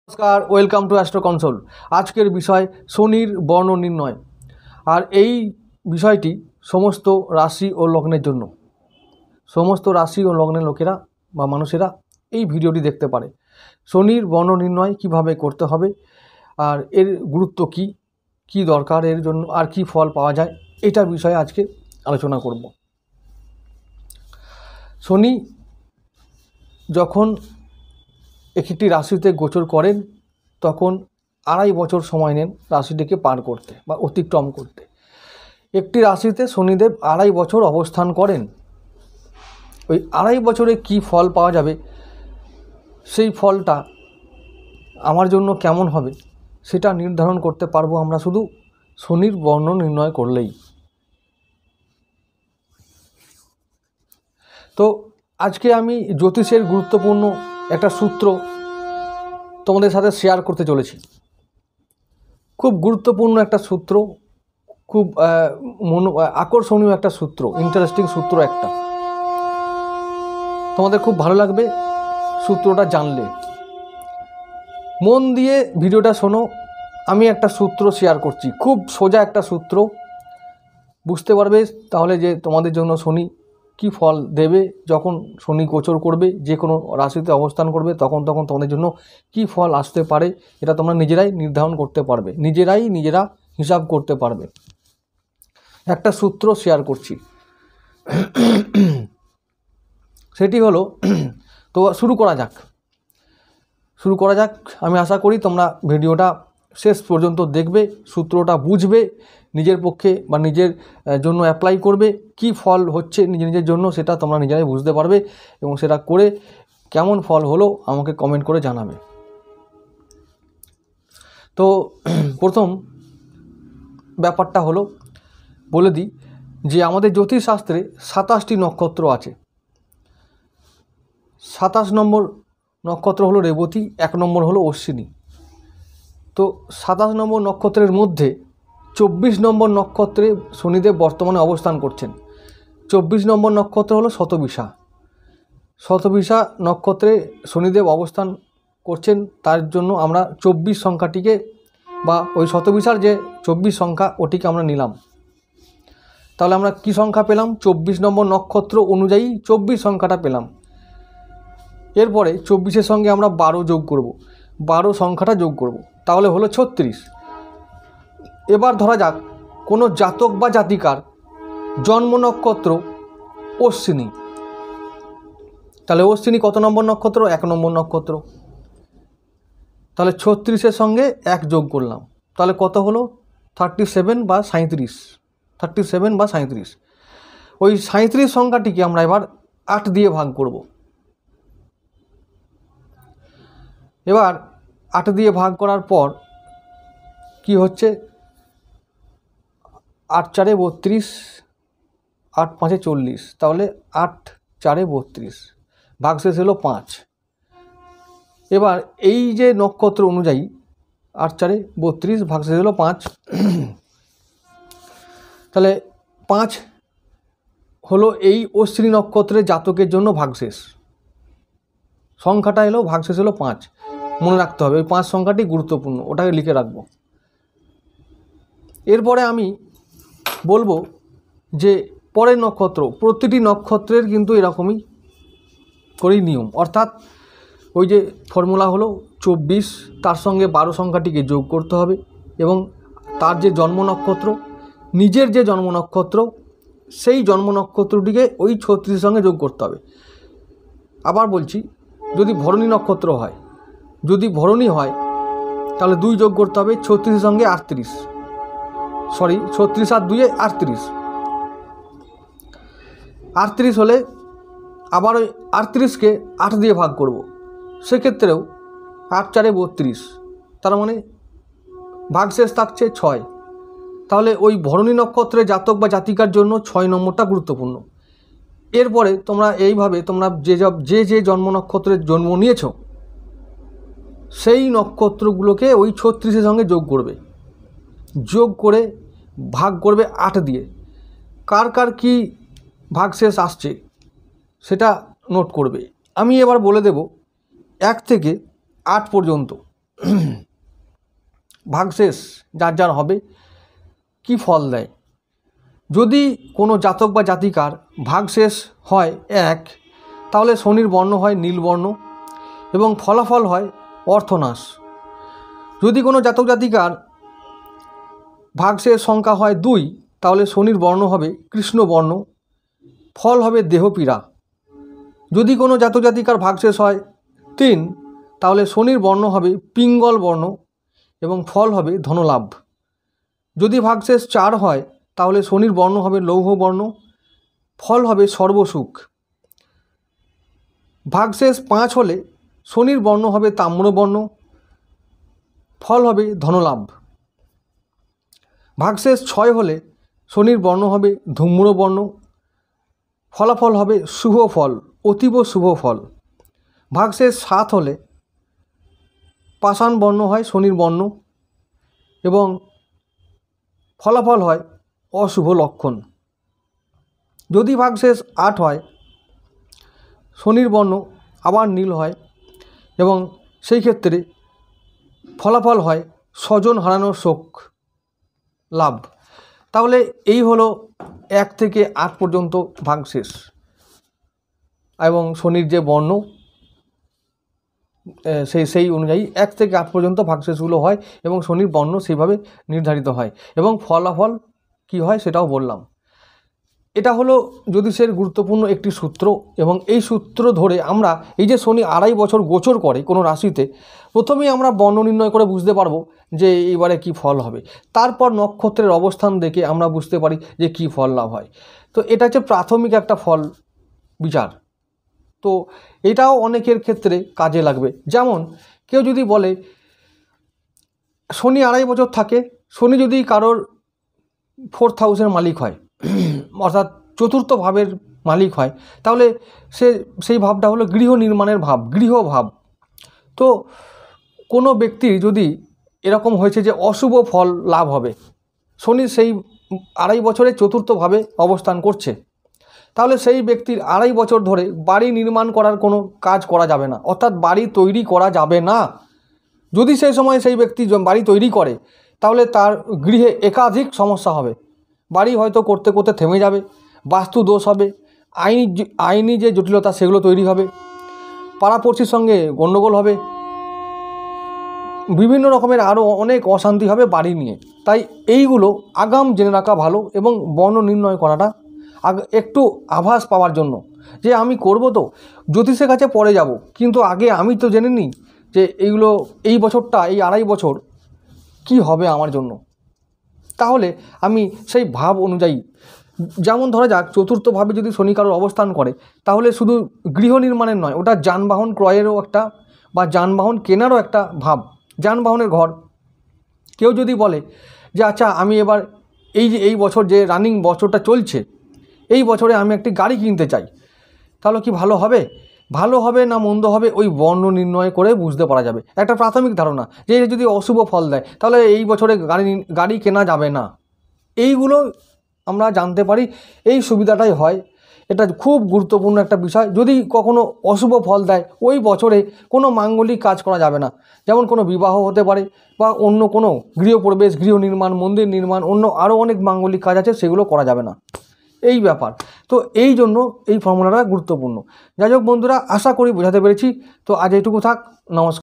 নমস্কার, welcome to astro console. আজকের বিষয় শনির বর্ণ নির্ণয়, আর এই বিষয়টি সমস্ত রাশি ও লগ্নের জন্য। সমস্ত রাশি ও লগ্নের লোকেরা বা মানুষেরা এই ভিডিওটি দেখতে পারে। শনির বর্ণ নির্ণয় কিভাবে করতে হবে, আর এর গুরুত্ব কি, কি দরকার এর জন্য, আর কি ফল পাওয়া যায়, এটা বিষয়ে আজকে আলোচনা করব। শনি যখন একটি রাশিতে গোচর করেন তখন 2.5 বছর সময় নেন রাশিটিকে পার করতে বা অতিক্রম করতে। একটি রাশিতে শনিদেব 2.5 বছর অবস্থান করেন। ওই 2.5 বছরে কি ফল পাওয়া যাবে, সেই ফলটা আমার জন্য কেমন হবে, সেটা নির্ধারণ করতে পারবো আমরা শুধু শনির বর্ণ নির্ণয় করলেই। তো আজকে আমি জ্যোতিষের গুরুত্বপূর্ণ একটা সূত্র তোমাদের সাথে শেয়ার করতে চলেছি। খুব গুরুত্বপূর্ণ একটা সূত্র, খুব আকর্ষণীয় একটা সূত্র, ইন্টারেস্টিং সূত্র একটা। তোমাদের খুব ভালো লাগবে সূত্রটা জানলে। মন দিয়ে ভিডিওটা শোনো। আমি একটা সূত্র শেয়ার করছি, খুব সোজা একটা সূত্র, বুঝতে পারবে তাহলে যে তোমাদের জন্য শনি কি ফল দেবে। যখন শনি গোচর করবে, যে কোনো রাশিতে অবস্থান করবে, তখন তোমাদের জন্য কি ফল আসতে পারে, এটা তোমরা নিজেরাই নির্ধারণ করতে পারবে, নিজেরা হিসাব করতে পারবে। একটা সূত্র শেয়ার করছি, সেটি হলো, তো শুরু করা যাক। আমি আশা করি তোমরা ভিডিওটা শেষ পর্যন্ত দেখবে, সূত্রটা বুঝবে, নিজের পক্ষে বা নিজের জন্য অ্যাপ্লাই করবে। কি ফল হচ্ছে নিজের জন্য সেটা তোমরা নিজেরাই বুঝতে পারবে, এবং সেটা করে কেমন ফল হলো আমাকে কমেন্ট করে জানাবে। তো প্রথম ব্যাপারটা হলো, বলে দিই যে আমাদের জ্যোতিষশাস্ত্রে 27টি নক্ষত্র আছে। 27 নম্বর নক্ষত্র হলো রেবতী, 1 নম্বর হলো অশ্বিনী। তো 27 নম্বর নক্ষত্রের মধ্যে 24 নম্বর নক্ষত্রে শনিদেব বর্তমানে অবস্থান করছেন। 24 নম্বর নক্ষত্র হলো শতবিশা। শতবিশা নক্ষত্রে শনিদেব অবস্থান করছেন, তার জন্য আমরা 24 সংখ্যাটিকে, বা ওই শতবিশার যে 24 সংখ্যা, ওটিকে আমরা নিলাম। তাহলে আমরা কি সংখ্যা পেলাম? 24 নম্বর নক্ষত্র অনুযায়ী 24 সংখ্যাটা পেলাম। এরপরে 24-এর সঙ্গে আমরা 12 যোগ করব, 12 সংখ্যাটা যোগ করব, তাহলে হলো 36। এবার ধরা যাক কোনো জাতক বা জাতিকার জন্ম নক্ষত্র অশ্বিনী। তাহলে অশ্বিনী কত নম্বর নক্ষত্র? 1 নম্বর নক্ষত্র। তাহলে 36-এর সঙ্গে 1 যোগ করলাম, তাহলে কত হলো? 37 বা 37। ওই 37 সংখ্যাটিকে আমরা এবার 8 দিয়ে ভাগ করব। এবার 8 দিয়ে ভাগ করার পর কি হচ্ছে? 8 4 32, 8 5 40, তাহলে 8 4 32, ভাগশেষ হলো 5। এবার এই যে নক্ষত্র অনুযায়ী 8 4 32, ভাগশেষ হলো 5, তাহলে 5 হলো এই অশ্বিনী নক্ষত্রের জাতকের জন্য ভাগশেষ সংখ্যাটা এলো, ভাগশেষ হলো 5। মনে রাখতে হবে ওই 5 সংখ্যাটি গুরুত্বপূর্ণ, ওটাকে লিখে রাখবো। এরপরে আমি বলবো যে পরের নক্ষত্র, প্রতিটি নক্ষত্রের কিন্তু এরকমই করেই নিয়ম, অর্থাৎ ওই যে ফর্মুলা হলো 24, তার সঙ্গে 12 সংখ্যাটিকে যোগ করতে হবে, এবং তার যে জন্ম নক্ষত্র, নিজের যে জন্ম নক্ষত্র, সেই জন্ম নক্ষত্রটিকে ওই 36-এর সঙ্গে যোগ করতে হবে। আবার বলছি, যদি ভরণী নক্ষত্র হয়, যদি ভরণী হয় তাহলে 2 যোগ করতে হবে 36-এর সঙ্গে 38, 36 আর 2 38। 38 হলে আবার ওই 38কে 8 দিয়ে ভাগ করব, সেক্ষেত্রেও 8 4 32, তার মানে ভাগশেষ থাকছে 6। তাহলে ওই ভরণী নক্ষত্রের জাতক বা জাতিকার জন্য 6 নম্বরটা গুরুত্বপূর্ণ। এরপরে তোমরা এইভাবে তোমরা যে জন্ম নক্ষত্রের জন্ম নিয়েছো সেই নক্ষত্রগুলোকে ওই 36-এর সঙ্গে যোগ করবে, যোগ করে ভাগ করবে 8 দিয়ে। কার কার কী ভাগশেষ আসছে সেটা নোট করবে। আমি এবার বলে দেব 1 থেকে 8 পর্যন্ত ভাগশেষ যার যার হবে কি ফল দেয়। যদি কোনো জাতক বা জাতিকার ভাগশেষ হয় 1, তাহলে শনির বর্ণ হয় নীলবর্ণ এবং ফলাফল হয় অর্থনাশ। যদি কোনো জাতক জাতিকার ভাগশেষ সংখ্যা হয় 2, তাহলে শনির বর্ণ হবে কৃষ্ণবর্ণ, ফল হবে দেহপীড়া। যদি কোনো জাতক জাতিকার ভাগশেষ হয় 3, তাহলে শনির বর্ণ হবে পিঙ্গল বর্ণ এবং ফল হবে ধনলাভ। যদি ভাগশেষ 4 হয়, তাহলে শনির বর্ণ হবে লৌহবর্ণ, ফল হবে সর্বসুখ। ভাগশেষ 5 হলে শনির বর্ণ হবে তাম্রবর্ণ, ফল হবে ধনলাভ। ভাগশেষ 6 হলে শনির বর্ণ হবে ধূম্রবর্ণ, ফলাফল হবে শুভ ফল, অতীব শুভ ফল। ভাগশেষ 7 হলে পাষাণ বর্ণ হয় শনির বর্ণ এবং ফলাফল হয় অশুভ লক্ষণ। যদি ভাগশেষ 8 হয়, শনির বর্ণ আবার নীল হয় এবং সেই ক্ষেত্রে ফলাফল হয় স্বজন হারানোর শোক লাভ। তাহলে এই হলো 1 থেকে 8 পর্যন্ত ভাগশেষ এবং শনির যে বর্ণ সেই অনুযায়ী 1 থেকে 8 পর্যন্ত ভাগশেষগুলো হয় এবং শনির বর্ণ সেইভাবে নির্ধারিত হয় এবং ফলাফল কি হয় সেটাও বললাম। এটা হলো জ্যোতিষের গুরুত্বপূর্ণ একটি সূত্র এবং এই সূত্র ধরে আমরা এই যে শনি 2.5 বছর গোচর করে কোনো রাশিতে, প্রথমেই আমরা বর্ণ নির্ণয় করে বুঝতে পারবো যে এবারে কি ফল হবে। তারপর নক্ষত্রের অবস্থান দেখে আমরা বুঝতে পারি যে কি ফল লাভ হয়। তো এটা হচ্ছে প্রাথমিক একটা ফল বিচার। তো এটাও অনেকের ক্ষেত্রে কাজে লাগবে। যেমন কেউ যদি বলে শনি 2.5 বছর থাকে, শনি যদি কারোর 4th হাউসের মালিক হয় অর্থাৎ 4th ভাবের মালিক হয়, তাহলে সেই ভাবটা হলো গৃহ নির্মাণের ভাব, গৃহভাব। তো কোনো ব্যক্তির যদি এরকম হয়েছে যে অশুভ ফল লাভ হবে, শনি সেই 2.5 বছরে 4th ভাবে অবস্থান করছে, তাহলে সেই ব্যক্তির 2.5 বছর ধরে বাড়ি নির্মাণ করার কোনো কাজ করা যাবে না, অর্থাৎ বাড়ি তৈরি করা যাবে না। যদি সেই সময় সেই ব্যক্তি বাড়ি তৈরি করে, তাহলে তার গৃহে একাধিক সমস্যা হবে। বাড়ি হয়তো করতে করতে থেমে যাবে, বাস্তু দোষ হবে, আইনি যে জটিলতা সেগুলো তৈরি হবে, পাড়াপড়শির সঙ্গে গণ্ডগোল হবে, বিভিন্ন রকমের আরও অনেক অশান্তি হবে বাড়ি নিয়ে। তাই এইগুলো আগাম জেনে রাখা ভালো এবং বর্ণ নির্ণয় করাটা একটু আভাস পাওয়ার জন্য যে আমি করব, তো জ্যোতিষের কাছে পরে যাব, কিন্তু আগে আমি তো জেনে নিই যে এইগুলো এই বছরটা, এই 2.5 বছর কি হবে আমার জন্য। তাহলে আমি সেই ভাব অনুযায়ী, যেমন ধরা যাক 4th ভাবে যদি শনি কারোর অবস্থান করে, তাহলে শুধু গৃহ নির্মাণের নয়, ওটা যানবাহন ক্রয়েরও একটা বা যানবাহন কেনারও একটা ভাব, যানবাহনের ঘর। কেউ যদি বলে যে আচ্ছা আমি এবার এই বছর যে রানিং বছরটা চলছে, এই বছরে আমি একটি গাড়ি কিনতে চাই, তাহলে কি ভালো হবে? ভালো হবে না মন্দ হবে ওই বর্ণ নির্ণয় করে বুঝতে পারা যাবে। একটা প্রাথমিক ধারণা যে যদি অশুভ ফল দেয়, তাহলে এই বছরে গাড়ি কেনা যাবে না। এইগুলো আমরা জানতে পারি, এই সুবিধাটাই হয়। এটা খুব গুরুত্বপূর্ণ একটা বিষয়। যদি কখনো অশুভ ফল দেয়, ওই বছরে কোনো মাঙ্গলিক কাজ করা যাবে না। যেমন কোনো বিবাহ হতে পারে বা অন্য কোনো গৃহপ্রবেশ, গৃহ নির্মাণ, মন্দির নির্মাণ, অন্য আরও অনেক মাঙ্গলিক কাজ আছে, সেগুলো করা যাবে না। এই ব্যাপার। তো এই জন্য এই ফর্মুলাটা গুরুত্বপূর্ণ। যাই হোক বন্ধুরা, আশা করি বোঝাতে পেরেছি। তো আজ এইটুকু থাক। নমস্কার।